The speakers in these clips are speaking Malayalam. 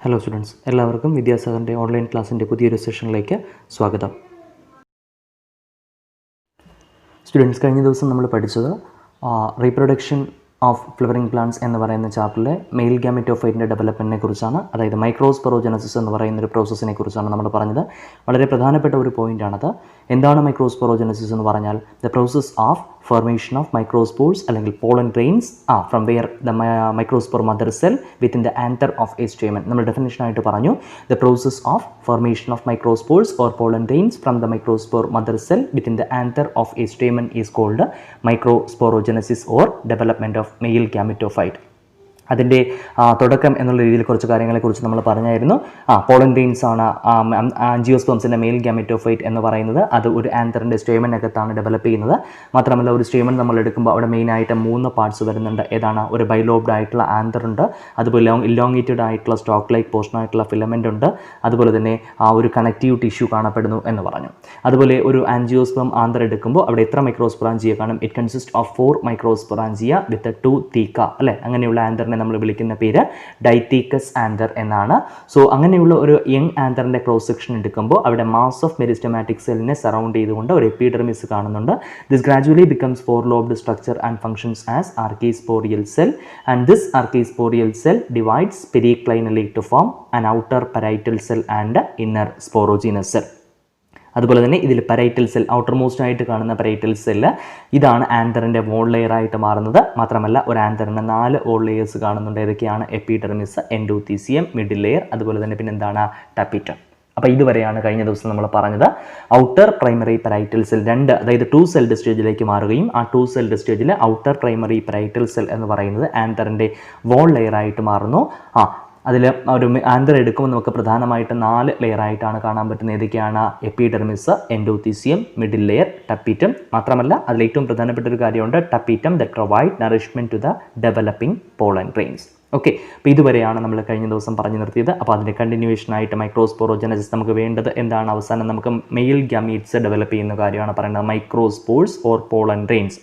ഹലോ സ്റ്റുഡൻസ്, എല്ലാവർക്കും വിദ്യാസാഗറിൻ്റെ ഓൺലൈൻ ക്ലാസ്സിൻ്റെ പുതിയൊരു സെഷനിലേക്ക് സ്വാഗതം. സ്റ്റുഡൻസ്, കഴിഞ്ഞ ദിവസം നമ്മൾ പഠിച്ചത് റീപ്രൊഡക്ഷൻ ഓഫ് ഫ്ലവറിംഗ് പ്ലാന്റ്സ് എന്ന് പറയുന്ന ചാപ്റ്ററിലെ മെയിൽ ഗാമെറ്റോഫൈറ്റിൻ്റെ ഡെവലപ്മെൻറ്റിനെ കുറിച്ചാണ്. അതായത് മൈക്രോസ്പൊറോജനസിസ് എന്ന് പറയുന്ന ഒരു പ്രോസസ്സിനെ കുറിച്ചാണ് നമ്മൾ പറഞ്ഞത്. വളരെ പ്രധാനപ്പെട്ട ഒരു പോയിൻ്റാണത്. എന്താണ് മൈക്രോസ്പൊറോജനസിസ് എന്ന് പറഞ്ഞാൽ? The process of formation of microspores അല്ലെങ്കിൽ pollen grains from where the microspore mother cell within the anther of a stamen. നമ്മൾ ഡെഫിനിഷൻ ആയിട്ട് പറഞ്ഞു, the process of formation of microspores or pollen grains from the microspore mother cell within the anther of a stamen is called microsporogenesis or development of male gametophyte. അതിൻ്റെ തുടക്കം എന്നുള്ള രീതിയിൽ കുറച്ച് കാര്യങ്ങളെക്കുറിച്ച് നമ്മൾ പറഞ്ഞായിരുന്നു. പോളൻ ഗ്രെയിൻസ് ആണ് ആൻജിയോസ്പേംസിൻ്റെ മെയിൽ ഗാമെറ്റോഫൈറ്റ് എന്ന് പറയുന്നത്. അത് ഒരു ആന്തറിൻ്റെ സ്റ്റേമനകത്താണ് ഡെവലപ്പ് ചെയ്യുന്നത്. മാത്രമല്ല, ഒരു സ്റ്റേമൻ നമ്മൾ എടുക്കുമ്പോൾ അവിടെ മെയിനായിട്ട് 3 പാർട്സ് വരുന്നുണ്ട്. ഏതാണ്? ഒരു ബൈലോബ്ഡ് ആയിട്ടുള്ള ആന്തർ ഉണ്ട്, അതുപോലെ ഇലോങ്ങേറ്റഡ് ആയിട്ടുള്ള സ്റ്റോക്ക് ലൈക്ക് പോർഷൻ ആയിട്ടുള്ള ഫിലമെൻ്റ് ഉണ്ട്, അതുപോലെ തന്നെ ഒരു കണക്റ്റീവ് ടിഷ്യൂ കാണപ്പെടുന്നു എന്ന് പറഞ്ഞു. അതുപോലെ ഒരു ആൻജിയോസ്പേം ആന്തർ എടുക്കുമ്പോൾ അവിടെ എത്ര മൈക്രോസ്പൊറാഞ്ചിയ കാണും? ഇറ്റ് കൺസിസ്റ്റ് ഓഫ് 4 മൈക്രോസ്പൊറാഞ്ചിയ വിത്ത് 2 തീക്ക, അല്ലേ? അങ്ങനെയുള്ള ആന്തറിനെ നമ്മൾ വിളിക്കുന്ന പേര് ഡൈത്തീക്കസ് ആന്തർ എന്നാണ്. സോ അങ്ങനെയുള്ള ഒരു യങ് ആന്തറിൻ്റെ ക്രോസ് സെക്ഷൻ എടുക്കുമ്പോൾ അവിടെ മാസ് ഓഫ് മെരിസ്റ്റമാറ്റിക് സെല്ലിനെ സറൗണ്ട് ചെയ്തുകൊണ്ട് ഒരു എപ്പിഡെർമിസ് കാണുന്നുണ്ട്. This gradually becomes 4 lobed structure and functions as archesporial cell, and this archesporial cell divides periclinally to form an outer parietal cell and inner sporogenous cell. അതുപോലെ തന്നെ ഇതിൽ പരൈറ്റൽ സെൽ, ഔട്ടർ മോസ്റ്റ് ആയിട്ട് കാണുന്ന പരൈറ്റൽ സെല്ല് ഇതാണ് ആന്തറിൻ്റെ വോൾ ലെയർ ആയിട്ട് മാറുന്നത്. മാത്രമല്ല, ഒരു ആന്തറിന് 4 വോൾ ലെയേഴ്സ് കാണുന്നുണ്ട്. ഏതൊക്കെയാണ്? എപ്പിഡെർമിസ്, എൻഡോത്തീസിയം, മിഡിൽ ലെയർ, അതുപോലെ തന്നെ പിന്നെ എന്താണ്? ടാപ്പിറ്റം. അപ്പോൾ ഇതുവരെയാണ് കഴിഞ്ഞ ദിവസം നമ്മൾ പറഞ്ഞത്. ഔട്ടർ പ്രൈമറി പരൈറ്റൽ സെൽ 2, അതായത് 2 സെൽഡ് സ്റ്റേജിലേക്ക് മാറുകയും ആ 2 സെൽഡ് സ്റ്റേജിൽ ഔട്ടർ പ്രൈമറി പരൈറ്റൽ സെൽ എന്ന് പറയുന്നത് ആന്തറിൻ്റെ വോൾ ലെയർ ആയിട്ട് മാറുന്നു. അതിൽ ഒരു ആന്തർ എടുക്കുമ്പോൾ നമുക്ക് പ്രധാനമായിട്ട് 4 ലെയറായിട്ടാണ് കാണാൻ പറ്റുന്നത്. ഏതൊക്കെയാണ്? Epidermis, endothecium, middle layer, tapetum. മാത്രമല്ല, അതിൽ ഏറ്റവും പ്രധാനപ്പെട്ട ഒരു കാര്യമുണ്ട്, tapetum that provide nourishment to the developing pollen grains. Okay, അപ്പോൾ ഇതുവരെയാണ് നമ്മൾ കഴിഞ്ഞ ദിവസം പറഞ്ഞു നിർത്തിയത്. അപ്പോൾ അതിൻ്റെ കണ്ടിന്യൂവേഷനായിട്ട് മൈക്രോസ്പോറോജനസിസ് നമുക്ക് വേണ്ടത് എന്താണ്? അവസാനം നമുക്ക് മെയിൽ ഗമീറ്റ്സ് ഡെവലപ്പ് ചെയ്യുന്ന കാര്യമാണ് പറയുന്നത്, മൈക്രോസ്പോർസ് ഓർ പോളൻ ഗ്രെയിൻസ്.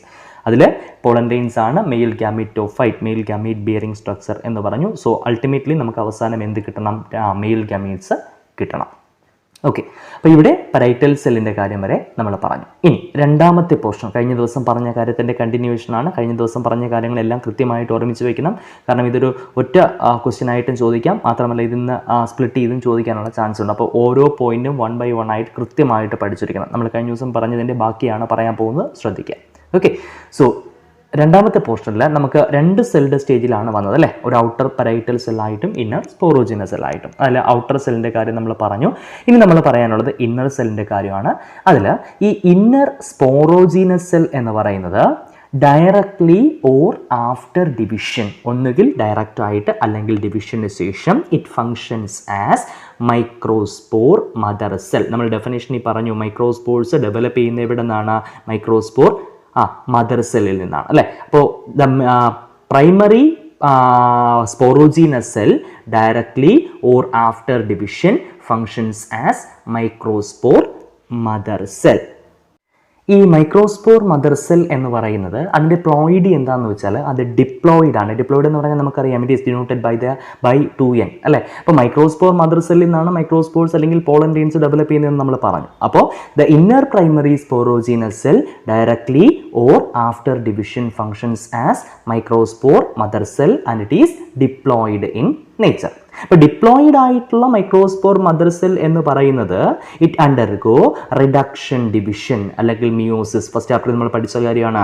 അതിൽ പോളൻ ഗ്രെയിൻസ് ആണ് male gametophyte, male gamete bearing structure എന്ന് പറഞ്ഞു. സോ അൾട്ടിമേറ്റ്ലി നമുക്ക് അവസാനം എന്ത് കിട്ടണം? മെയിൽ ഗാമീറ്റ്സ് കിട്ടണം. ഓക്കെ, അപ്പോൾ ഇവിടെ പരൈറ്റൽ സെല്ലിൻ്റെ കാര്യം വരെ നമ്മൾ പറഞ്ഞു. ഇനി രണ്ടാമത്തെ പോർഷൻ, കഴിഞ്ഞ ദിവസം പറഞ്ഞ കാര്യത്തിൻ്റെ കണ്ടിന്യൂവേഷനാണ്. കഴിഞ്ഞ ദിവസം പറഞ്ഞ കാര്യങ്ങളെല്ലാം കൃത്യമായിട്ട് ഓർമ്മിച്ച് വയ്ക്കണം. കാരണം ഇതൊരു ഒറ്റ ക്വസ്റ്റ്യൻ ആയിട്ടും ചോദിക്കാം, മാത്രമല്ല ഇതിന്ന് സ്പ്ലിറ്റ് ചെയ്തും ചോദിക്കാനുള്ള ചാൻസ് ഉണ്ട്. അപ്പോൾ ഓരോ പോയിന്റും 1 by 1 ആയിട്ട് കൃത്യമായിട്ട് പഠിച്ചിരിക്കണം. നമ്മൾ കഴിഞ്ഞ ദിവസം പറഞ്ഞതിൻ്റെ ബാക്കിയാണ് പറയാൻ പോകുന്നത്, ശ്രദ്ധിക്കുക. ഓക്കെ, സോ രണ്ടാമത്തെ പോർഷനിൽ നമുക്ക് 2 സെൽഡ് സ്റ്റേജിലാണ് വന്നത്, അല്ലേ? ഒരു ഔട്ടർ പരൈറ്റൽ സെല്ലായിട്ടും ഇന്നർ സ്പോറോജിനസ് സെല്ലായിട്ടും. അതിൽ ഔട്ടർ സെല്ലിൻ്റെ കാര്യം നമ്മൾ പറഞ്ഞു. ഇനി നമ്മൾ പറയാനുള്ളത് ഇന്നർ സെല്ലിൻ്റെ കാര്യമാണ്. അതിൽ ഈ ഇന്നർ സ്പോറോജിനസ് സെൽ എന്ന് പറയുന്നത് ഡയറക്ട്ലി ഓർ ആഫ്റ്റർ ഡിവിഷൻ, ഒന്നുകിൽ ഡയറക്റ്റ് ആയിട്ട് അല്ലെങ്കിൽ ഡിവിഷന് ശേഷം it functions as microspore mother cell. നമ്മൾ ഡെഫിനേഷനിൽ പറഞ്ഞു, മൈക്രോസ്പോർസ് ഡെവലപ്പ് ചെയ്യുന്ന എവിടെ നിന്നാണ്? മൈക്രോസ്പോർ മദർ സെല്ലിൽ നിന്നാണ്, അല്ലേ? അപ്പോൾ the primary sporogenous cell directly or after division functions as microspore mother cell. ഈ മൈക്രോസ്പോർ മദർ സെൽ എന്ന് പറയുന്നത് അതിൻ്റെ പ്ലോയിഡ് എന്താണെന്ന് വെച്ചാൽ അത് ഡിപ്ലോയിഡ് ആണ്. ഡിപ്ലോയിഡ് എന്ന് പറഞ്ഞാൽ നമുക്കറിയാം, it is denoted by 2n, അല്ലേ? അപ്പോൾ മൈക്രോസ്പോർ മദർ സെല്ലിൽ നിന്നാണ് മൈക്രോസ്പോർസ് അല്ലെങ്കിൽ പോളൻ ഗ്രെയിൻസ് ഡെവലപ്പ് ചെയ്യുന്നതെന്ന് നമ്മൾ പറഞ്ഞു. അപ്പോൾ the inner primary sporogenous cell directly or after division functions as microspore mother cell and it is diploid in nature. അപ്പോൾ ഡിപ്ലോയിഡ് ആയിട്ടുള്ള മൈക്രോസ്പോർ മദർ സെൽ എന്ന് പറയുന്നത് ഇറ്റ് അണ്ടർഗോ റിഡക്ഷൻ ഡിവിഷൻ അല്ലെങ്കിൽ മിയോസിസ്. ഫസ്റ്റ് ചാപ്റ്ററിൽ നമ്മൾ പഠിച്ച കാര്യമാണ്.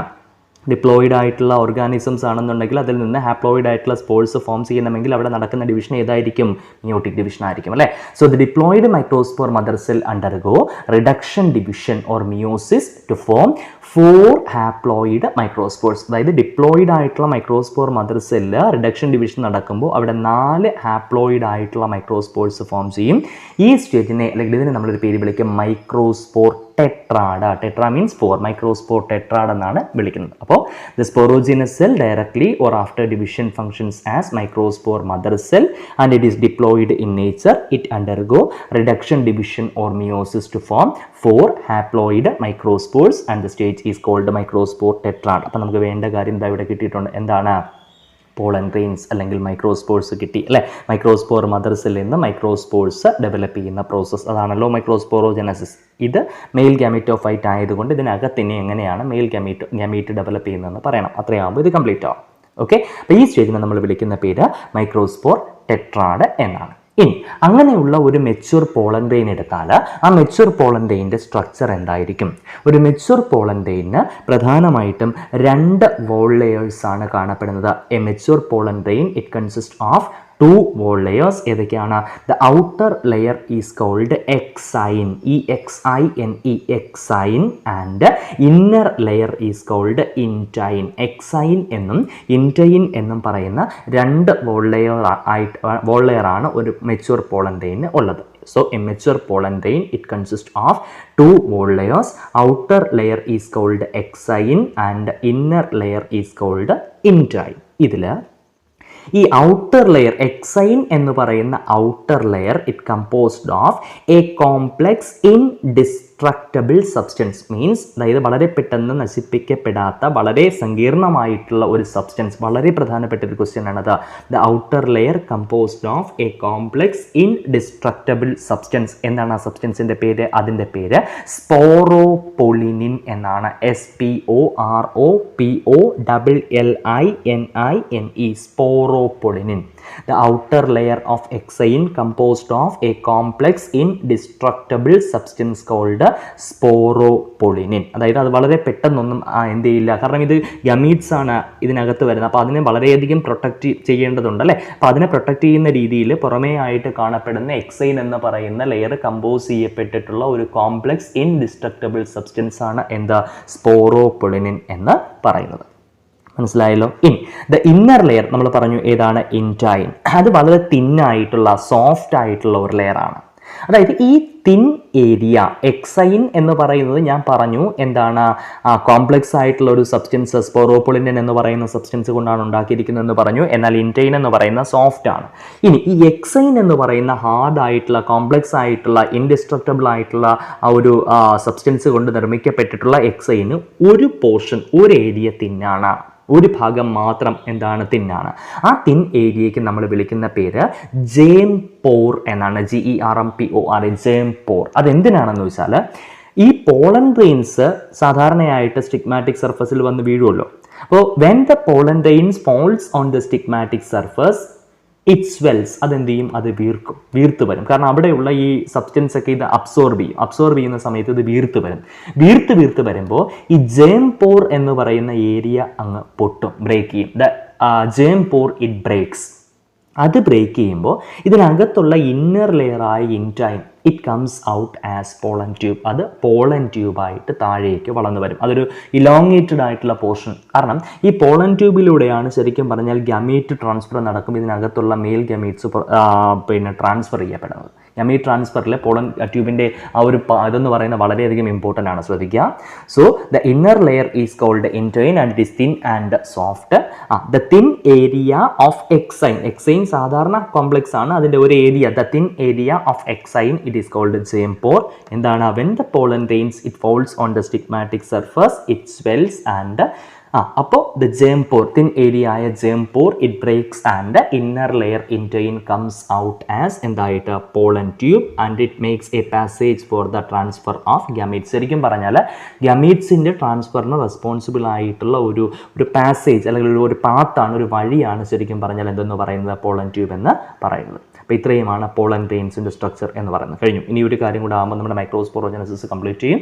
ഡിപ്ലോയിഡ് ആയിട്ടുള്ള ഓർഗാനിസംസ് ആണെന്നുണ്ടെങ്കിൽ അതിൽ നിന്ന് ഹാപ്ലോയിഡ് ആയിട്ടുള്ള സ്പോർസ് ഫോം ചെയ്യണമെങ്കിൽ അവിടെ നടക്കുന്ന ഡിവിഷൻ ഏതായിരിക്കും? മിയോട്ടിക് ഡിവിഷൻ ആയിരിക്കും, അല്ലേ? So the diploid microspore mother cell undergo reduction division or meiosis to form 4 haploid microspores. അതായത് ഡിപ്ലോയിഡ് ആയിട്ടുള്ള microspore mother cell reduction division നടക്കുമ്പോൾ അവിടെ 4 ഹാപ്ലോയിഡ് ആയിട്ടുള്ള മൈക്രോസ്പോർസ് ഫോം ചെയ്യും. ഈ സ്റ്റേജിനെ അല്ലെങ്കിൽ ഇതിനെ നമ്മളൊരു പേര് വിളിക്കും microspore tetrad. Tetra means 4, microspore tetrad എന്നാണ് വിളിക്കുന്നത്. അപ്പോൾ the sporogenous cell directly or after division functions as microspore mother cell and it is diploid in nature. It undergo reduction division or meiosis to form 4 haploid microspores and the stage is called microspore tetrad. അപ്പോൾ നമുക്ക് വേണ്ട കാര്യം എന്താ ഇവിടെ കിട്ടിയിട്ടുണ്ട്? എന്താണ്? പോളൻ ഗ്രെയിൻസ് അല്ലെങ്കിൽ മൈക്രോസ്പോർസ് കിട്ടി അല്ലേ. മൈക്രോസ്പോർ മദർ സെല്ലിൽ നിന്ന് മൈക്രോസ്പോർസ് ഡെവലപ്പ് ചെയ്യുന്ന പ്രോസസ്സ്, അതാണല്ലോ മൈക്രോസ്പോറോജനസിസ്. ഇത് മെയിൽ ഗാമീറ്റോഫൈറ്റ് ആയതുകൊണ്ട് ഇതിനകത്ത് ഇനി എങ്ങനെയാണ് മെയിൽ ഗാമീറ്റ് ഡെവലപ്പ് ചെയ്യുന്നതെന്ന് പറയണം. അത്രയാകുമ്പോൾ ഇത് കംപ്ലീറ്റ് ആവും. ഓക്കെ, അപ്പോൾ ഈ സ്റ്റേജിനെ നമ്മൾ വിളിക്കുന്ന പേര് മൈക്രോസ്പോർ ടെട്രാഡ് എന്നാണ്. ഇനി അങ്ങനെയുള്ള ഒരു മെച്യൂർ പോളൻ ഗ്രെയിൻ എടുത്താൽ ആ മെച്യൂർ പോളൻ ഗ്രെയിൻ്റെ സ്ട്രക്ചർ എന്തായിരിക്കും? ഒരു മെച്യൂർ പോളൻ ഗ്രെയിന് പ്രധാനമായിട്ടും 2 വോൾ ലെയേഴ്സ് ആണ് കാണപ്പെടുന്നത്. A mature pollen grain it consist of 2 wall layers. ഏതൊക്കെയാണ്? The outer layer is called exine, exine, and inner layer is called intine. Exine എന്നും ഇൻറ്റൈൻ എന്നും പറയുന്ന 2 വോൾ ലെയർ ആണ് ഒരു മെച്യൂർ പോളൻ ഗ്രെയിന് ഉള്ളത്. So a mature pollen grain it consists of 2 wall layers. Outer layer is called exine and inner layer is called intine. ഇതിൽ ഈ ഔട്ടർ ലെയർ എക്സൈൻ എന്ന് പറയുന്ന outer layer it composed of A complex indestructible substance. Means അതായത് വളരെ പെട്ടെന്ന് നശിപ്പിക്കപ്പെടാത്ത വളരെ സങ്കീർണമായിട്ടുള്ള ഒരു സബ്സ്റ്റൻസ്. വളരെ പ്രധാനപ്പെട്ട ഒരു ക്വസ്റ്റ്യൻ ആണത്. The outer layer composed of A complex indestructible substance. എന്താണ് ആ സബ്സ്റ്റൻസിൻ്റെ പേര്? അതിൻ്റെ പേര് സ്പോറോപൊളിനിൻ എന്നാണ്. SPOROPOLLININE സ്പോറോപൊളിനിൻ. The outer layer of exine composed of a complex indestructible substance called sporopollenin. അതായത് അത് വളരെ പെട്ടെന്നൊന്നും എന്ത് ചെയ്യില്ല, കാരണം ഇത് ഗമീറ്റ്സ് ആണ് ഇതിനകത്ത് വരുന്നത്. അപ്പോൾ അതിനെ വളരെയധികം പ്രൊട്ടക്റ്റ് ചെയ്യേണ്ടതുണ്ട് അല്ലേ. അപ്പോൾ അതിനെ പ്രൊട്ടക്റ്റ് ചെയ്യുന്ന രീതിയിൽ പുറമേ ആയിട്ട് കാണപ്പെടുന്ന എക്സൈൻ എന്ന് പറയുന്ന ലെയർ കമ്പോസ് ചെയ്യപ്പെട്ടിട്ടുള്ള ഒരു കോംപ്ലെക്സ് ഇൻഡിസ്ട്രക്റ്റബിൾ സബ്സ്റ്റൻസ് ആണ് എന്താ സ്പോറോപൊളിനിൻ എന്ന് പറയുന്നത്. മനസ്സിലായല്ലോ. ഇനി ദ ഇന്നർ ലെയർ നമ്മൾ പറഞ്ഞു ഏതാണ്? ഇൻറ്റൈൻ. അത് വളരെ തിന്നായിട്ടുള്ള സോഫ്റ്റ് ആയിട്ടുള്ള ഒരു ലെയർ ആണ്. അതായത് ഈ തിൻ ഏരിയ എക്സൈൻ എന്ന് പറയുന്നത് ഞാൻ പറഞ്ഞു എന്താണ്, കോംപ്ലെക്സ് ആയിട്ടുള്ള ഒരു സബ്സ്റ്റൻസ് സ്പോറോപൊളിനിൻ എന്ന് പറയുന്ന സബ്സ്റ്റൻസ് കൊണ്ടാണ് ഉണ്ടാക്കിയിരിക്കുന്നതെന്ന് പറഞ്ഞു. എന്നാൽ ഇൻറ്റൈൻ എന്ന് പറയുന്ന സോഫ്റ്റ് ആണ്. ഇനി ഈ എക്സൈൻ എന്ന് പറയുന്ന ഹാർഡ് ആയിട്ടുള്ള കോംപ്ലെക്സ് ആയിട്ടുള്ള ഇൻഡിസ്ട്രക്റ്റബിൾ ആയിട്ടുള്ള ആ ഒരു സബ്സ്റ്റൻസ് കൊണ്ട് നിർമ്മിക്കപ്പെട്ടിട്ടുള്ള എക്സൈന് ഒരു പോർഷൻ, ഒരു ഏരിയ തിന്നാണ്, ഒരു ഭാഗം മാത്രം എന്താണ് തിന്നാണ്. ആ തിൻ ഏരിയയ്ക്ക് നമ്മൾ വിളിക്കുന്ന പേര് ജേം പോർ എന്നാണ്. GERMPOR, ജേം പോർ. അതെന്തിനാണെന്ന് വെച്ചാൽ ഈ പോളൻ ഗ്രെയിൻസ് സാധാരണയായിട്ട് സ്റ്റിഗ്മാറ്റിക് സർഫസിൽ വന്ന് വീഴുമല്ലോ. അപ്പോൾ when the pollen grains false on the stigmatic surface it സ്വെൽസ്. അതെന്ത് ചെയ്യും? അത് വീർത്ത് വരും. കാരണം അവിടെയുള്ള ഈ സബ്സ്റ്റൻസ് ഒക്കെ ഇത് അബ്സോർബ് ചെയ്യുന്ന സമയത്ത് ഇത് വീർത്ത് വരുമ്പോൾ ഈ ജേം പോർ എന്ന് പറയുന്ന ഏരിയ അങ്ങ് പൊട്ടും, ബ്രേക്ക് ചെയ്യും. The germ pore it breaks. അത് ബ്രേക്ക് ചെയ്യുമ്പോൾ ഇതിനകത്തുള്ള ഇന്നർ ലെയറായ intine it comes out as pollen tube. അത് പോളൻ ട്യൂബായിട്ട് താഴേക്ക് വളർന്നു വരും. അതൊരു ഇലോങ്ങേറ്റഡ് ആയിട്ടുള്ള പോർഷൻ. കാരണം ഈ പോളൻ ട്യൂബിലൂടെയാണ് ശരിക്കും പറഞ്ഞാൽ ഗമീറ്റ് ട്രാൻസ്ഫർ നടക്കും. ഇതിനകത്തുള്ള മെയിൽ ഗമീറ്റ്സ് ട്രാൻസ്ഫർ ചെയ്യപ്പെടുന്നത്. ഗമീറ്റ് ട്രാൻസ്ഫറിൽ പോളൻ ട്യൂബിൻ്റെ ആ ഒരു ഇതെന്ന് പറയുന്നത് വളരെയധികം ഇമ്പോർട്ടൻ്റ് ആണ്, ശ്രദ്ധിക്കുക. So the inner layer is called intine and it is thin and soft. The thin area of exine സാധാരണ കോംപ്ലെക്സ് ആണ്. അതിൻ്റെ ഒരു ഏരിയ, the thin area of exine it is called germ pore. എന്താണ്? When the pollen grains it falls on the stigmatic surface it swells and അപ്പോൾ the germ pore, thin area ആയ germ pore it breaks and inner layer intine comes out as എന്തായിട്ട് pollen tube and it makes a passage for the transfer of gametes. ശരിക്കും പറഞ്ഞാൽ ഗമീറ്റ്സിൻ്റെ ട്രാൻസ്ഫറിന് റെസ്പോൺസിബിൾ ആയിട്ടുള്ള ഒരു പാസേജ് അല്ലെങ്കിൽ ഒരു പാത്താണ്, ഒരു വഴിയാണ് ശരിക്കും പറഞ്ഞാൽ എന്തെന്ന് പറയുന്നത് പോളൻ ട്യൂബ് എന്ന് പറയുന്നത്. അപ്പോൾ ഇത്രയുമാണ് പോളൻ ഗ്രെയിൻസിൻ്റെ സ്ട്രക്ചർ എന്ന് പറയുന്നത്. കഴിഞ്ഞു. ഇനി ഒരു കാര്യം കൂടെ ആകുമ്പോൾ നമ്മുടെ മൈക്രോസ്പോറോജനസിസ് കംപ്ലീറ്റ് ചെയ്യും.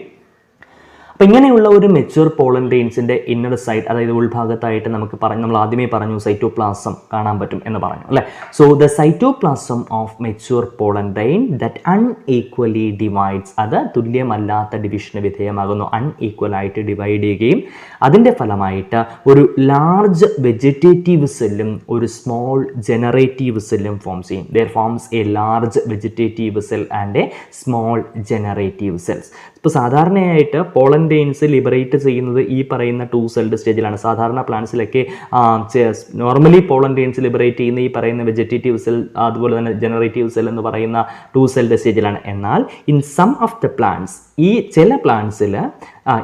അപ്പോൾ ഇങ്ങനെയുള്ള ഒരു മെച്യൂർ പോളൻ ഗ്രെയിൻസിൻ്റെ ഇന്നർ സൈഡ്, അതായത് ഉൾഭാഗത്തായിട്ട് നമ്മൾ ആദ്യമേ പറഞ്ഞു സൈറ്റോപ്ലാസം കാണാൻ പറ്റും എന്ന് പറഞ്ഞു അല്ലേ. So the cytoplasm of mature pollen grain that unequally divides, അത് തുല്യമല്ലാത്ത ഡിവിഷന് വിധേയമാകുന്നു. അൺഈക്വലായിട്ട് ഡിവൈഡ് ചെയ്യുകയും അതിൻ്റെ ഫലമായിട്ട് ഒരു ലാർജ് വെജിറ്റേറ്റീവ് സെല്ലും ഒരു സ്മോൾ ജനറേറ്റീവ് സെല്ലും ഫോംസ് ചെയ്യും. There forms a large vegetative cell and a small generative cells. ഇപ്പോൾ സാധാരണയായിട്ട് പോളൻ ഗ്രെയിൻസ് ലിബറേറ്റ് ചെയ്യുന്നത് ഈ പറയുന്ന 2 സെൽഡ് സ്റ്റേജിലാണ്. സാധാരണ പ്ലാന്റ്സിലൊക്കെ നോർമലി പോളൻ ഗ്രെയിൻസ് ലിബറേറ്റ് ചെയ്യുന്ന ഈ പറയുന്ന വെജിറ്റേറ്റീവ് സെൽ അതുപോലെ തന്നെ ജനറേറ്റീവ് സെൽ എന്ന് പറയുന്ന 2 സെൽഡ് സ്റ്റേജിലാണ്. എന്നാൽ in some of the plants, ഈ ചില പ്ലാന്റ്സിൽ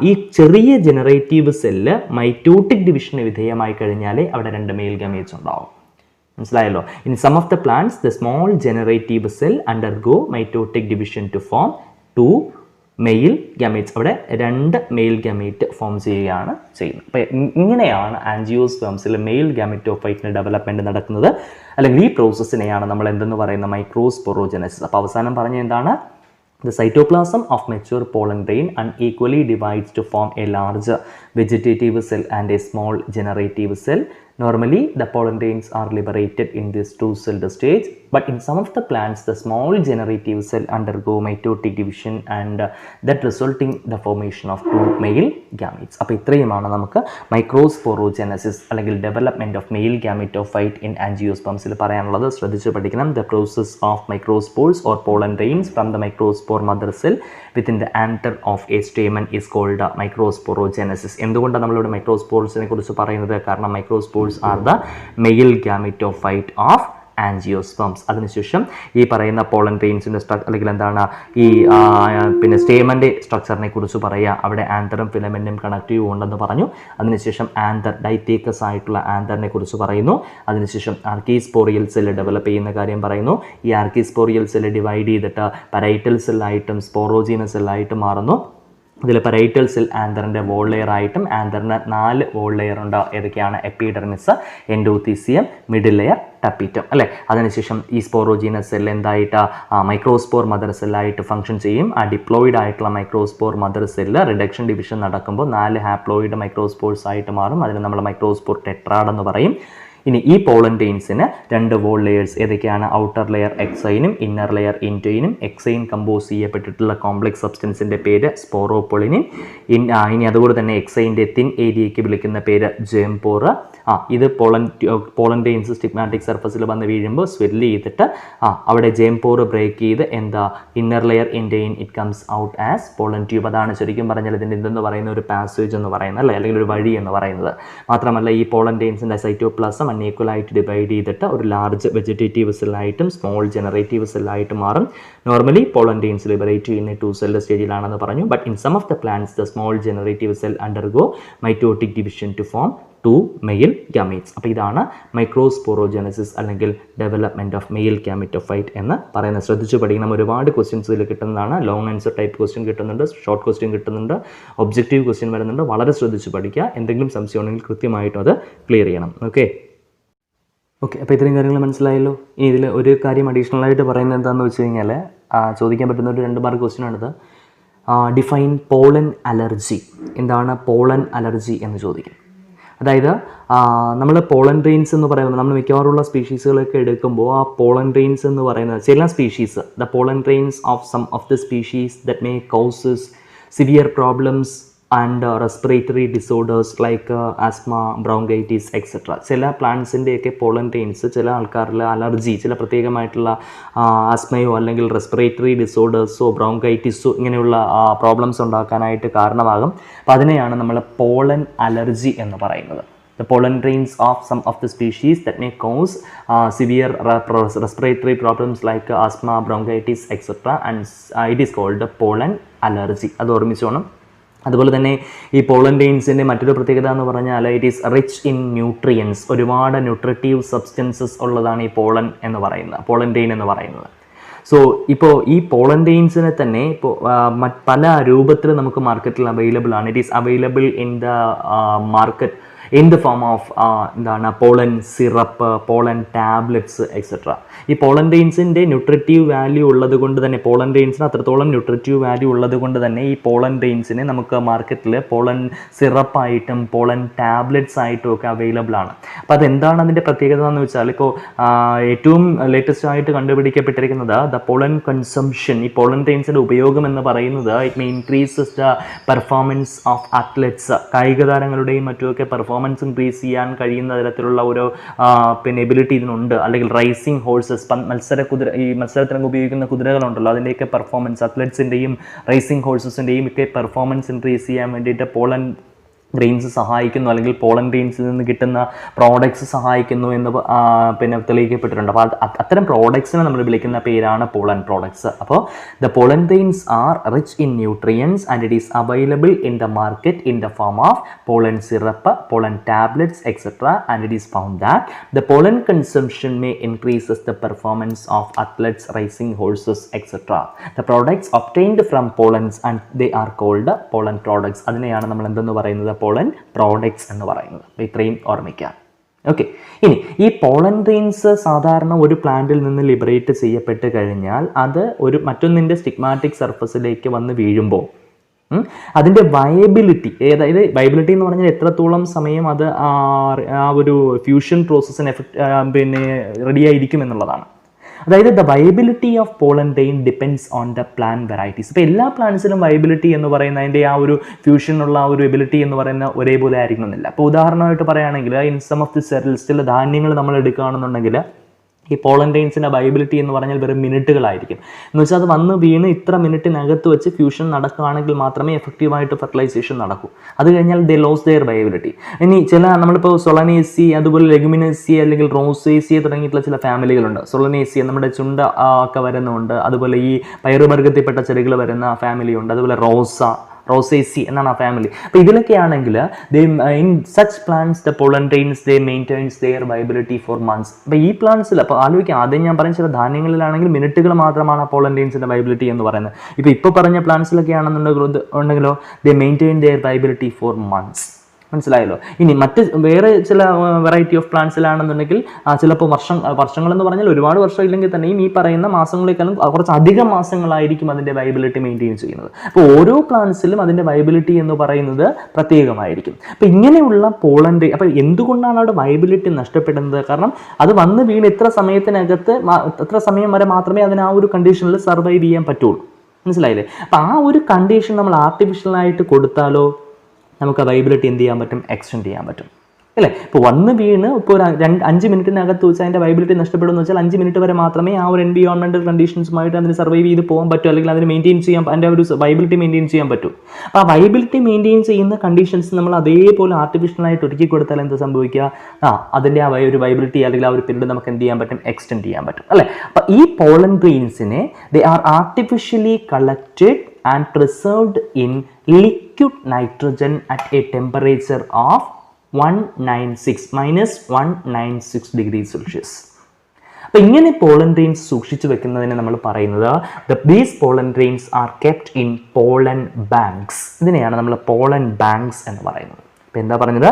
ഈ ചെറിയ ജനറേറ്റീവ് സെല്ല് മൈറ്റോട്ടിക് ഡിവിഷന് വിധേയമായി കഴിഞ്ഞാലേ അവിടെ 2 മെയിൽ ഗമേറ്റ്സ് ഉണ്ടാവും. മനസ്സിലായല്ലോ. In some of the plants the small generative cell undergo mitotic division to form 2 male gametes. അവിടെ 2 മെയിൽ ഗമേറ്റ് ഫോം ചെയ്യുകയാണ് ചെയ്യുന്നത്. അപ്പോൾ ഇങ്ങനെയാണ് ആൻജിയോസ്പേംസിൽ മെയിൽ ഗാമെറ്റോഫൈറ്റിൻ്റെ ഡെവലപ്മെൻറ്റ് നടക്കുന്നത്. അല്ലെങ്കിൽ ഈ പ്രോസസ്സിനെയാണ് നമ്മൾ എന്തെന്ന് പറയുന്ന മൈക്രോസ്പൊറോജനസിസ്. അപ്പോൾ അവസാനം പറഞ്ഞ എന്താണ്? The cytoplasm of mature pollen grain unequally divides to form a large vegetative cell and a small generative cell. Normally, the pollen grains are liberated in this 2-celled stage, but in some of the plants, the small generative cell undergo mitotic division and that resulting the formation of 2 male gametes. അപ്പോൾ ഇത്രയുമാണ് നമുക്ക് മൈക്രോസ്പൊറോജനസിസ് അല്ലെങ്കിൽ development of male gametophyte in ആൻജിയോസ്പേംസിൽ പറയാനുള്ളത്. ശ്രദ്ധിച്ച് പഠിക്കണം. The process of microspores or pollen grains from the microspore mother cell within the anther of a stamen is called microsporogenesis. എന്തുകൊണ്ടാണ് നമ്മളിവിടെ മൈക്രോസ്പോർസിനെ കുറിച്ച് പറയുന്നത്? കാരണം microspores are the male gametophyte of angiosperms. അതിനുശേഷം ഈ പറയുന്ന പോളൻ ഗ്രെയിൻസിൻ്റെ അല്ലെങ്കിൽ എന്താണ് ഈ പിന്നെ സ്റ്റേമൻ്റെ സ്ട്രക്ചറിനെ കുറിച്ച് പറയുക. അവിടെ ആന്തറും ഫിലമെൻറ്റും കണക്റ്റീവ് ഉണ്ടെന്ന് പറഞ്ഞു. അതിനുശേഷം ആന്തർ ഡൈത്തേക്കസ് ആയിട്ടുള്ള ആന്തറിനെ കുറിച്ച് പറയുന്നു. അതിനുശേഷം ആർക്കീസ്പോറിയൽ സെല്ല് ഡെവലപ്പ് ചെയ്യുന്ന കാര്യം പറയുന്നു. ഈ ആർക്കീസ്പോറിയൽ സെല്ല് ഡിവൈഡ് ചെയ്തിട്ട് പരൈറ്റൽ സെല്ലായിട്ടും സ്പോറോജീനസ് സെല്ലായിട്ടും മാറുന്നു. ഇതിൽ പരൈറ്റൽ സെൽ ആന്തറിൻ്റെ വോൾ ലെയർ ആയിട്ടും ആന്തറിന് 4 വോൾ ലെയർ ഉണ്ട്. ഏതൊക്കെയാണ്? Epidermis, endothecium, middle layer, tapetum അല്ലേ. അതിനുശേഷം ഈ സ്പോറോജീനസ് സെൽ എന്തായിട്ട് മൈക്രോസ്പോർ മദർ സെല്ലായിട്ട് ഫംഗ്ഷൻ ചെയ്യും. ആ ഡിപ്ലോയിഡ് ആയിട്ടുള്ള microspore mother cell reduction division നടക്കുമ്പോൾ 4 ഹാപ്ലോയിഡ് മൈക്രോസ്പോർസ് ആയിട്ട് മാറും. അതിന് നമ്മൾ മൈക്രോസ്പോർ ടെട്രാഡ് എന്ന് പറയും. ഇനി ഈ പോളൻ ഗ്രെയിൻസിന് 2 വോൾ ലെയേഴ്സ് ഏതൊക്കെയാണ്? ഔട്ടർ ലെയർ എക്സൈനും ഇന്നർ ലെയർ ഇൻറ്റോയിനും. എക്സൈൻ കമ്പോസ് ചെയ്യപ്പെട്ടിട്ടുള്ള കോംപ്ലക്സ് സബ്സ്റ്റൻസിൻ്റെ പേര് സ്പോറോപൊളിനിൻ. ഇനി അതുപോലെ തന്നെ എക്സൈൻ്റെ തിൻ ഏരിയയ്ക്ക് വിളിക്കുന്ന പേര് ജേംപോർ. ഇത് പോളൻ ഗ്രെയിൻസ് സ്റ്റിഗ്മാറ്റിക് സർഫസിൽ വന്ന് വീഴുമ്പോൾ സ്വെല്ല് ചെയ്തിട്ട് അവിടെ ജേംപോർ ബ്രേക്ക് ചെയ്ത് എന്താ inner layer intine it comes out as pollen tube. അതാണ് ശരിക്കും പറഞ്ഞാൽ ഇതിൻ്റെ എന്തെന്ന് പറയുന്ന ഒരു പാസേജ് എന്ന് പറയുന്നത് അല്ലേ, അല്ലെങ്കിൽ ഒരു വഴി എന്ന് പറയുന്നത്. മാത്രമല്ല ഈ പോളൻ ഗ്രെയിൻസിൻ്റെ സൈറ്റോപ്ലാസം അൺഈക്വലായിട്ട് ഡിവൈഡ് ചെയ്തിട്ട് ഒരു ലാർജ് വെജിറ്റേറ്റീവ് സെല്ലായിട്ടും സ്മോൾ ജനറേറ്റീവ് സെല്ലായിട്ടും മാറും. നോർമലി പോളൻ ഗ്രെയിൻസ് ലിബറേറ്റ് ചെയ്യുന്ന 2 സെൽഡ് സ്റ്റേജിലാണെന്ന് പറഞ്ഞു. But in some of the plants the small generative cell undergo mitotic division to form 2 male gametes. അപ്പോൾ ഇതാണ് മൈക്രോസ്പൊറോജനസിസ് അല്ലെങ്കിൽ ഡെവലപ്മെൻറ്റ് ഓഫ് മെയിൽ ഗാമെറ്റോഫൈറ്റ് എന്ന് പറയുന്നത്. ശ്രദ്ധിച്ച് പഠിക്കണം. ഒരുപാട് ക്വസ്റ്റ്യൻസ് ഇതിൽ കിട്ടുന്നതാണ്. ലോങ് ആൻസർ ടൈപ്പ് ക്വസ്റ്റ്യൻ കിട്ടുന്നുണ്ട്, ഷോർട്ട് ക്വസ്റ്റ്യൻ കിട്ടുന്നുണ്ട്, ഒബ്ജക്റ്റീവ് ക്വസ്റ്റ്യൻ വരുന്നുണ്ട്. വളരെ ശ്രദ്ധിച്ച് പഠിക്കുക. എന്തെങ്കിലും സംശയം ഉണ്ടെങ്കിൽ കൃത്യമായിട്ടും അത് ക്ലിയർ ചെയ്യണം. ഓക്കെ, അപ്പോൾ ഇത്രയും കാര്യങ്ങൾ മനസ്സിലായല്ലോ. ഇനി ഇതിൽ ഒരു കാര്യം അഡീഷണൽ ആയിട്ട് പറയുന്നത് എന്താണെന്ന് വെച്ച് കഴിഞ്ഞാൽ ചോദിക്കാൻ പറ്റുന്ന ഒരു 2 മാർക്ക് ക്വസ്റ്റ്യൻ ആണിത്. Define pollen allergy. എന്താണ് പോളൻ അലർജി എന്ന് ചോദിക്കും. അതായത് നമ്മൾ പോളൻ ഗ്രെയിൻസ് എന്ന് പറയുന്നത് നമ്മൾ മിക്കവാറുള്ള സ്പീഷീസുകളൊക്കെ എടുക്കുമ്പോൾ ആ പോളൻ ഗ്രെയിൻസ് എന്ന് പറയുന്നത് ചില species the pollen grains of some of the species that may causes severe problems and respiratory disorders like asthma, bronchitis etcetera. ചില പ്ലാന്റ്സിൻ്റെയൊക്കെ പോളൻ ഗ്രെയിൻസ് ചില ആൾക്കാരിൽ അലർജി, ചില പ്രത്യേകമായിട്ടുള്ള ആസ്മയോ അല്ലെങ്കിൽ റെസ്പിറേറ്ററി ഡിസോർഡേഴ്സോ ബ്രോങ്കൈറ്റിസോ ഇങ്ങനെയുള്ള പ്രോബ്ലംസ് ഉണ്ടാക്കാനായിട്ട് കാരണമാകും. അപ്പോൾ അതിനെയാണ് നമ്മൾ പോളൻ അലർജി എന്ന് പറയുന്നത്. The pollen grains of some of the species that may cause severe respiratory problems like asthma, bronchitis, etc. and it is called pollen allergy. അത് ഓർമ്മിച്ചോണം. അതുപോലെ തന്നെ ഈ പോളൻ ഗ്രെയിൻസിൻ്റെ മറ്റൊരു പ്രത്യേകത എന്ന് പറഞ്ഞാൽ it is rich in nutrients. ഒരുപാട് ന്യൂട്രിറ്റീവ് സബ്സ്റ്റൻസസ് ഉള്ളതാണ് ഈ പോളൻ ഗ്രെയിൻ എന്ന് പറയുന്നത്. സോ ഇപ്പോൾ ഈ പോളൻ ഗ്രെയിൻസിനെ തന്നെ ഇപ്പോൾ പല രൂപത്തിൽ നമുക്ക് മാർക്കറ്റിൽ അവൈലബിൾ ആണ്. It is available in the market in the form of എന്താണ് pollen syrup, pollen tablets etcetera. ഈ പോളൻ ഗ്രെയിൻസിൻ്റെ ന്യൂട്രിറ്റീവ് വാല്യൂ ഉള്ളത് കൊണ്ട് തന്നെ പോളൻ ഗ്രെയിൻസിന് അത്രത്തോളം ന്യൂട്രിറ്റീവ് വാല്യൂ ഉള്ളത് കൊണ്ട് തന്നെ ഈ പോളൻ ഗ്രെയിൻസിനെ നമുക്ക് മാർക്കറ്റിൽ പോളൻ സിറപ്പായിട്ടും പോളൻ ടാബ്ലറ്റ്സ് ആയിട്ടും ഒക്കെ അവൈലബിൾ ആണ്. അപ്പോൾ അതെന്താണ് അതിൻ്റെ പ്രത്യേകത എന്ന് വെച്ചാൽ ഇപ്പോൾ ഏറ്റവും ലേറ്റസ്റ്റ് ആയിട്ട് കണ്ടുപിടിക്കപ്പെട്ടിരിക്കുന്നത് ദ പോളൻ കൺസംഷൻ. ഈ പോളൻ ഗ്രെയിൻസിൻ്റെ ഉപയോഗം എന്ന് പറയുന്നത് it may increases the performance of athletes. കായിക താരങ്ങളുടെയും മറ്റുമൊക്കെ പെർഫോമൻസ് പെർഫോമൻസ് ഇൻക്രീസ് ചെയ്യാൻ കഴിയുന്ന തരത്തിലുള്ള ഒരു പിന്നെ എബിലിറ്റി ഇതിനുണ്ട്. അല്ലെങ്കിൽ റൈസിങ് ഹോഴ്സസ്, ഈ മത്സരത്തിനൊക്കെ ഉപയോഗിക്കുന്ന കുതിരകളുണ്ടല്ലോ, അതിൻ്റെയൊക്കെ പെർഫോമൻസ്, അത്ലറ്റ്സിൻ്റെയും റൈസിങ് ഹോഴ്സസിൻ്റെയും ഒക്കെ പെർഫോമൻസ് ഇൻക്രീസ് ചെയ്യാൻ വേണ്ടിയിട്ട് പോളൻ ഗ്രെയിൻസ് സഹായിക്കുന്നു, അല്ലെങ്കിൽ പോളൻ ഗ്രെയിൻസിൽ നിന്ന് കിട്ടുന്ന പ്രോഡക്ട്സ് സഹായിക്കുന്നു എന്ന് പിന്നെ തെളിയിക്കപ്പെട്ടിട്ടുണ്ട്. അപ്പോൾ അത്തരം പ്രോഡക്ട്സിനെ നമ്മൾ വിളിക്കുന്ന പേരാണ് പോളൻ പ്രോഡക്ട്സ്. അപ്പോൾ the pollen grains are rich in nutrients and it is available in the market in the form of pollen syrup, pollen tablets etcetera, and it is found that the pollen consumption may increases the performance of athletes, racing horses etcetera. The products obtained from pollens and they are called pollen products. അതിനെയാണ് നമ്മൾ എന്തെന്ന് പറയുന്നത്? പോളൻ പ്രോഡക്ട്സ് എന്ന് പറയുന്നത്. ഇത്രയും ഓർമ്മിക്കാം. ഓക്കെ, ഇനി ഈ പോളൻ ഗ്രെയിൻസ് സാധാരണ ഒരു പ്ലാന്റിൽ നിന്ന് ലിബറേറ്റ് ചെയ്യപ്പെട്ട് കഴിഞ്ഞാൽ അത് ഒരു മറ്റൊന്നിൻ്റെ സ്റ്റിഗ്മാറ്റിക് സർഫസിലേക്ക് വന്ന് വീഴുമ്പോൾ അതിൻ്റെ വയബിലിറ്റി, അതായത് വയബിലിറ്റി എന്ന് പറഞ്ഞാൽ എത്രത്തോളം സമയം അത് ആ ഒരു ഫ്യൂഷൻ പ്രോസസ്സിന് പിന്നെ റെഡിയായിരിക്കും എന്നുള്ളതാണ്. അതായത് the viability of pollen grain depends on the plant varieties. ഇപ്പോൾ എല്ലാ പ്ലാന്റ്സിലും വയബിലിറ്റി എന്ന് പറയുന്ന അതിൻ്റെ ആ ഒരു ഫ്യൂഷനുള്ള ആ ഒരു എബിലിറ്റി എന്ന് പറയുന്ന ഒരേപോലെ ആയിരിക്കണമെന്നില്ല. അപ്പോൾ ഉദാഹരണമായിട്ട് പറയുകയാണെങ്കിൽ ഇൻ സം ഓഫ് ദി സെറിൽസ്, ചില ധാന്യങ്ങൾ നമ്മൾ എടുക്കുകയാണെന്നുണ്ടെങ്കിൽ ഈ പോളൻ ഗ്രെയിൻസിൻ്റെ വയബിലിറ്റി എന്ന് പറഞ്ഞാൽ വെറും മിനിറ്റുകളായിരിക്കും. എന്ന് വെച്ചാൽ അത് വന്ന് വീണ് ഇത്ര മിനിറ്റിനകത്ത് വെച്ച് ഫ്യൂഷൻ നടക്കുകയാണെങ്കിൽ മാത്രമേ എഫക്റ്റീവായിട്ട് ഫെർട്ടിലൈസേഷൻ നടക്കൂ. അത് കഴിഞ്ഞാൽ ദേ ലോസ് ദെയർ വയബിലിറ്റി. ഇനി ചില നമ്മളിപ്പോൾ സൊളനേസി, അതുപോലെ ലെഗുമിനേസി അല്ലെങ്കിൽ റോസേസി തുടങ്ങിയിട്ടുള്ള ചില ഫാമിലികളുണ്ട്. സൊളനേസി നമ്മുടെ ചുണ്ട ഒക്കെ വരുന്നുണ്ട്, അതുപോലെ ഈ പയറുവർഗത്തിൽപ്പെട്ട ചെടികൾ വരുന്ന ഫാമിലി ഉണ്ട്, അതുപോലെ റോസേസി എന്നാണ് ആ ഫാമിലി. അപ്പോൾ ഇതിലൊക്കെ ആണെങ്കിൽ in such plants the pollen grains they maintains their viability for months. അപ്പോൾ ഈ പ്ലാന്റ്സിൽ, അപ്പോൾ ആലോചിക്കാം, ആദ്യം ഞാൻ പറഞ്ഞ ചില ധാന്യങ്ങളിലാണെങ്കിൽ മിനിറ്റുകൾ മാത്രമാണ് ആ പോളൻ ഗ്രെയിൻസിൻ്റെ വയബിലിറ്റി എന്ന് പറയുന്നത്. ഇപ്പോൾ പറഞ്ഞ പ്ലാന്റ്സിലൊക്കെ ആണെന്നുണ്ടെങ്കിലോ they maintain their viability for months. മനസ്സിലായല്ലോ. ഇനി മറ്റ് വേറെ ചില വെറൈറ്റി ഓഫ് പ്ലാന്റ്സിലാണെന്നുണ്ടെങ്കിൽ ചിലപ്പോൾ വർഷങ്ങളെന്ന് പറഞ്ഞാൽ ഒരുപാട് വർഷം ഇല്ലെങ്കിൽ തന്നെയും ഈ പറയുന്ന മാസങ്ങളെക്കാളും കുറച്ച് അധികം മാസങ്ങളായിരിക്കും അതിൻ്റെ വയബിലിറ്റി മെയിൻറ്റെയിൻ ചെയ്യുന്നത്. അപ്പോൾ ഓരോ പ്ലാന്റ്സിലും അതിൻ്റെ വയബിലിറ്റി എന്ന് പറയുന്നത് പ്രത്യേകമായിരിക്കും. അപ്പോൾ ഇങ്ങനെയുള്ള പോളൻ ഗ്രെയിൻ, അപ്പോൾ എന്തുകൊണ്ടാണ് അവിടെ വയബിലിറ്റി നഷ്ടപ്പെടുന്നത്? കാരണം അത് വന്ന് വീണ് ഇത്ര സമയത്തിനകത്ത് എത്ര സമയം വരെ മാത്രമേ അതിന് ആ ഒരു കണ്ടീഷനിൽ സർവൈവ് ചെയ്യാൻ പറ്റുള്ളൂ. മനസ്സിലായില്ലേ? അപ്പോൾ ആ ഒരു കണ്ടീഷൻ നമ്മൾ ആർട്ടിഫിഷ്യലായിട്ട് കൊടുത്താലോ നമുക്ക് വയബിലിറ്റി എന്ത് ചെയ്യാൻ പറ്റും? എക്സ്റ്റെൻഡ് ചെയ്യാൻ പറ്റും, അല്ലേ? ഇപ്പോൾ വന്ന് വീണ് ഇപ്പോൾ ഒരു 5 മിനിറ്റിനകത്ത് വെച്ചാൽ അതിൻ്റെ വയബിലിറ്റി നഷ്ടപ്പെടുമെന്ന് വെച്ചാൽ 5 മിനിറ്റ് വരെ മാത്രമേ ആ ഒരു എൻവിയോൺമെൻറ്റൽ കണ്ടീഷൻസുമായിട്ട് അതിന് സർവൈവ് ചെയ്ത് പോകാൻ പറ്റൂ, അല്ലെങ്കിൽ അതിന് മെയിൻറ്റെയിൻ ചെയ്യാൻ, അതിൻ്റെ ഒരു വയബിലിറ്റി മെയിൻറ്റെയിൻ ചെയ്യാൻ പറ്റൂ. അപ്പോൾ ആ വയബിലിറ്റി മെയിൻറ്റെയിൻ ചെയ്യുന്ന കണ്ടീഷൻസ് നമ്മൾ അതേപോലെ ആർട്ടിഫിഷ്യലായിട്ട് ഒരുക്കി കൊടുത്താൽ എന്താ സംഭവിക്കുക? അതിൻ്റെ ആ ഒരു വയബിലിറ്റി അല്ലെങ്കിൽ ആ ഒരു പീരീഡ് നമുക്ക് എന്ത് ചെയ്യാൻ പറ്റും? എക്സ്റ്റെൻഡ് ചെയ്യാൻ പറ്റും, അല്ലേ? അപ്പോൾ ഈ പോളൻ ഗ്രെയിൻസിനെ they are artificially collected and preserved in liquid nitrogen at a temperature of -196 degrees Celsius. അപ്പോൾ ഇങ്ങനെ പോളൻ ഗ്രെയിൻസ് സൂക്ഷിച്ചു വെക്കുന്നതിന് നമ്മൾ പറയുന്നത് these pollen grains R kept in pollen banks. ഇതിനെയാണ് നമ്മൾ പോളൻ ബാങ്ക്സ് എന്ന് പറയുന്നത്. അപ്പോൾ എന്താ പറഞ്ഞത്?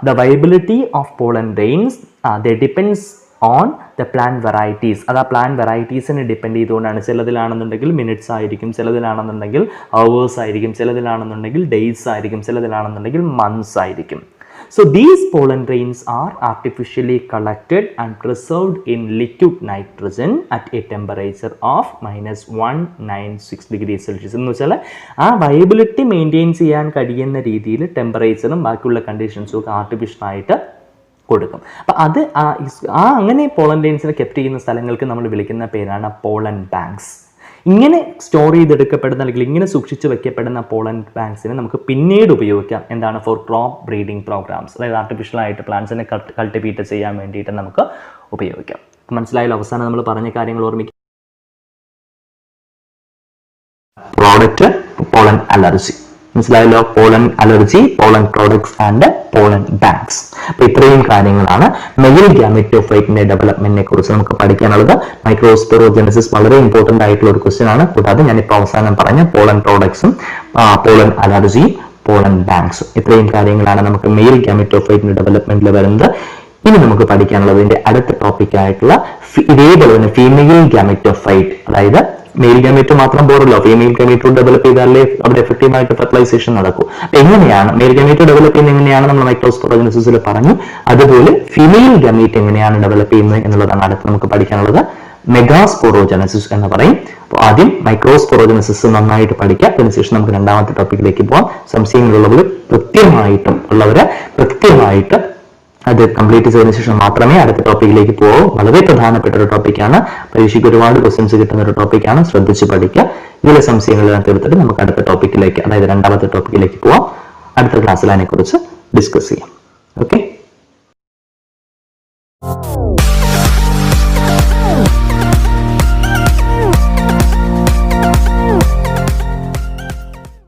The viability of pollen grains they depends on the plant varieties. അത് ആ പ്ലാന്റ് വെറൈറ്റീസിനെ ഡിപ്പെൻഡ് ചെയ്തുകൊണ്ടാണ്. ചിലതിലാണെന്നുണ്ടെങ്കിൽ മിനിറ്റ്സ് ആയിരിക്കും, ചിലതിലാണെന്നുണ്ടെങ്കിൽ അവേഴ്സ് ആയിരിക്കും, ചിലതിലാണെന്നുണ്ടെങ്കിൽ ഡേയ്സ് ആയിരിക്കും, ചിലതിലാണെന്നുണ്ടെങ്കിൽ മന്ത്സ് ആയിരിക്കും. So these pollen grains are artificially collected and preserved in liquid nitrogen at a temperature of -196 degrees Celsius. എന്ന് വെച്ചാൽ ആ വയബിലിറ്റി മെയിൻറ്റെയിൻ ചെയ്യാൻ കഴിയുന്ന രീതിയിൽ ടെമ്പറേച്ചറും ബാക്കിയുള്ള കണ്ടീഷൻസും ഒക്കെ ആർട്ടിഫിഷ്യലായിട്ട് കൊടുക്കും. അപ്പം അത് അങ്ങനെ പോളൻ ഗ്രെയിൻസിനെ കെപ്റ്റ് ചെയ്യുന്ന സ്ഥലങ്ങൾക്ക് നമ്മൾ വിളിക്കുന്ന പേരാണ് പോളൻ ബാങ്ക്സ്. ഇങ്ങനെ സ്റ്റോർ ചെയ്തെടുക്കപ്പെടുന്ന അല്ലെങ്കിൽ ഇങ്ങനെ സൂക്ഷിച്ച് വെക്കപ്പെടുന്ന പോളൻ ബാങ്ക്സിനെ നമുക്ക് പിന്നീട് ഉപയോഗിക്കാം. എന്താണ്? For crop breeding programmes. അതായത് ആർട്ടിഫിഷ്യലായിട്ട് പ്ലാന്റ്സിനെ കൾട്ടിവേറ്റ് ചെയ്യാൻ വേണ്ടിയിട്ട് നമുക്ക് ഉപയോഗിക്കാം. മനസ്സിലായാലും അവസാനം നമ്മൾ പറഞ്ഞ കാര്യങ്ങൾ ഓർമ്മിക്കുക. Product pollen allergy. മനസ്സിലായല്ലോ? Pollen allergy, pollen products and pollen banks. അപ്പോൾ ഇത്രയും കാര്യങ്ങളാണ് മെയിൽ ഗാമെറ്റോഫൈറ്റിന്റെ ഡെവലപ്മെന്റിനെ കുറിച്ച് നമുക്ക് പഠിക്കാനുള്ളത്. മൈക്രോസ്പെറോജനസിസ് വളരെ ഇമ്പോർട്ടന്റ് ആയിട്ടുള്ള ഒരു ക്വസ്റ്റ്യൻ ആണ്. കൂടാതെ ഞാനിപ്പോൾ അവസാനം പറഞ്ഞ പോളൻ പ്രോഡക്ട്സും പോളൻ അലർജിയും പോളൻ ബാങ്ക്സും, ഇത്രയും കാര്യങ്ങളാണ് നമുക്ക് മെയിൽ ഗാമെറ്റോഫൈറ്റിന്റെ ഡെവലപ്മെന്റിൽ വരുന്നത്. ഇനി നമുക്ക് പഠിക്കാനുള്ളതിന്റെ അടുത്ത ടോപ്പിക് ആയിട്ടുള്ള ഇതേപോലെ തന്നെ ഫീമെയിൽ ഗാമെറ്റോഫൈറ്റ്, അതായത് മെയിൽ ഗാമീറ്റ് മാത്രം പോരല്ലോ, ഫീമെയിൽ ഗാമീറ്റ് ഡെവലപ്പ് ചെയ്താലേ അവിടെ എഫക്റ്റീവായിട്ട് ഫെർട്ടിലൈസേഷൻ നടക്കും. അപ്പൊ എങ്ങനെയാണ് മെയിൽ ഗാമീറ്റ് ഡെവലപ്പ് ചെയ്യുന്നത് എങ്ങനെയാണ് നമ്മൾ മൈക്രോസ്പൊറോജനസിസിൽ പറഞ്ഞു. അതുപോലെ ഫീമെയിൽ ഗാമീറ്റ് എങ്ങനെയാണ് ഡെവലപ്പ് ചെയ്യുന്നത് എന്നുള്ളതാണ് അടുത്ത് നമുക്ക് പഠിക്കാനുള്ളത്. മെഗാസ്പോറോജനസിസ് എന്ന് പറയും. അപ്പോൾ ആദ്യം മൈക്രോസ്പോറോജനസിസ് നന്നായിട്ട് പഠിക്കുക. അതിനുശേഷം നമുക്ക് രണ്ടാമത്തെ ടോപ്പിക്കിലേക്ക് പോകാം. സംശയങ്ങളുള്ളവർ കൃത്യമായിട്ട് അത് കംപ്ലീറ്റ് ചെയ്തതിനു ശേഷം മാത്രമേ അടുത്ത ടോപ്പിക്കിലേക്ക് പോകൂ. വളരെ പ്രധാനപ്പെട്ട ഒരു ടോപ്പിക്കാണ്. പരീക്ഷയ്ക്ക് ഒരുപാട് ക്വസ്റ്റ്യൻസ് കിട്ടുന്ന ഒരു ടോപ്പിക്കാണ്. ശ്രദ്ധിച്ച് പഠിക്കുക. ഇതിലെ സംശയങ്ങളെല്ലാം തീർത്തിട്ട് നമുക്ക് അടുത്ത ടോപ്പിക്കിലേക്ക്, അതായത് രണ്ടാമത്തെ ടോപ്പിക്കിലേക്ക് പോവാം. അടുത്ത ക്ലാസ്സിൽ അതിനെക്കുറിച്ച് ഡിസ്കസ് ചെയ്യാം. ഓക്കെ.